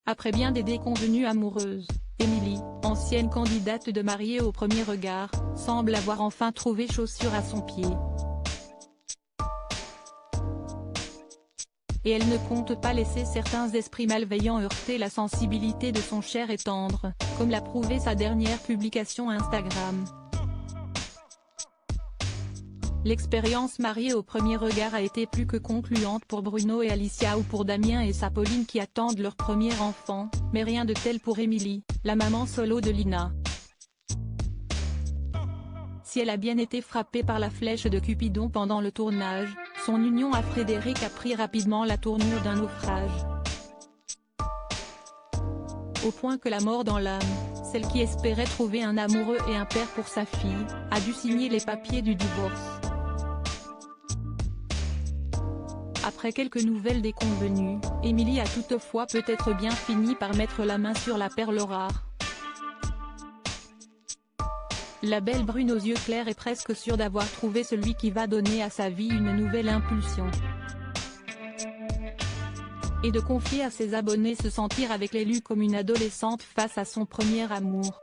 Après bien des déconvenues amoureuses, Émilie, ancienne candidate de mariée au premier regard, semble avoir enfin trouvé chaussure à son pied. Et elle ne compte pas laisser certains esprits malveillants heurter la sensibilité de son cher et tendre, comme l'a prouvé sa dernière publication Instagram. L'expérience mariée au premier regard a été plus que concluante pour Bruno et Alicia ou pour Damien et sa Pauline qui attendent leur premier enfant, mais rien de tel pour Émilie, la maman solo de Lina. Si elle a bien été frappée par la flèche de Cupidon pendant le tournage, son union à Frédéric a pris rapidement la tournure d'un naufrage. Au point que la mort dans l'âme, celle qui espérait trouver un amoureux et un père pour sa fille, a dû signer les papiers du divorce. Après quelques nouvelles déconvenues, Émilie a toutefois peut-être bien fini par mettre la main sur la perle rare. La belle brune aux yeux clairs est presque sûre d'avoir trouvé celui qui va donner à sa vie une nouvelle impulsion. Et de confier à ses abonnés se sentir avec l'élu comme une adolescente face à son premier amour.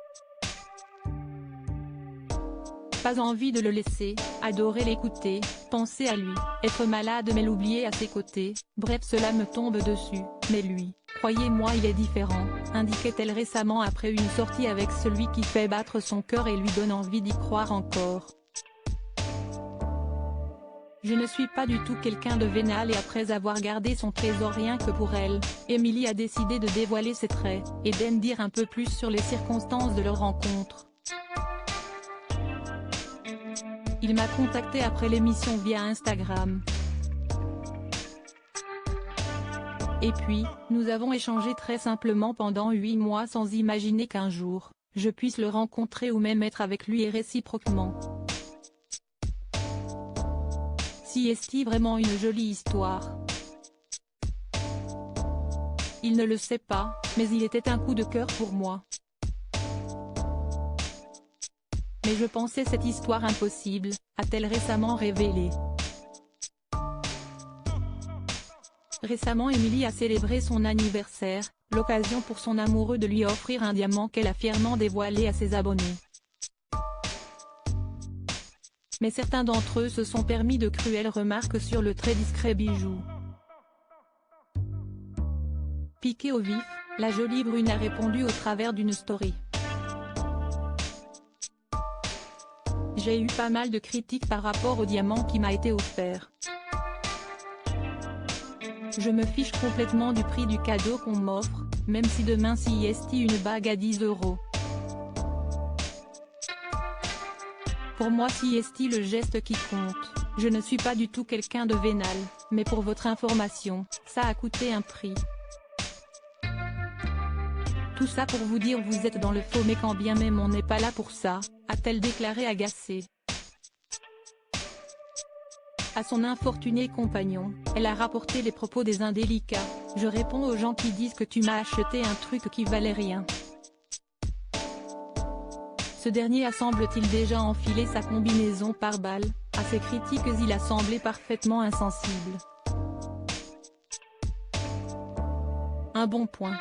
Pas envie de le laisser, adorer l'écouter, penser à lui, être malade mais l'oublier à ses côtés, bref cela me tombe dessus, mais lui, croyez-moi il est différent, indiquait-elle récemment après une sortie avec celui qui fait battre son cœur et lui donne envie d'y croire encore. Je ne suis pas du tout quelqu'un de vénal et après avoir gardé son trésor rien que pour elle, Émilie a décidé de dévoiler ses traits, et d'en dire un peu plus sur les circonstances de leur rencontre. Il m'a contacté après l'émission via Instagram. Et puis, nous avons échangé très simplement pendant 8 mois sans imaginer qu'un jour, je puisse le rencontrer ou même être avec lui et réciproquement. Si est-il vraiment une jolie histoire? Il ne le sait pas, mais il était un coup de cœur pour moi. Mais je pensais cette histoire impossible, a-t-elle récemment révélé. Récemment Émilie a célébré son anniversaire, l'occasion pour son amoureux de lui offrir un diamant qu'elle a fièrement dévoilé à ses abonnés. Mais certains d'entre eux se sont permis de cruelles remarques sur le très discret bijou. Piquée au vif, la jolie brune a répondu au travers d'une story. J'ai eu pas mal de critiques par rapport au diamant qui m'a été offert. Je me fiche complètement du prix du cadeau qu'on m'offre, même si demain s'y est une bague à 10 €. Pour moi s'y est le geste qui compte, je ne suis pas du tout quelqu'un de vénal, mais pour votre information, ça a coûté un prix. Tout ça pour vous dire vous êtes dans le faux mais quand bien même on n'est pas là pour ça, a-t-elle déclaré agacée. À son infortuné compagnon, elle a rapporté les propos des indélicats, « Je réponds aux gens qui disent que tu m'as acheté un truc qui valait rien. » Ce dernier a semble-t-il déjà enfilé sa combinaison par balles, à ses critiques il a semblé parfaitement insensible. Un bon point.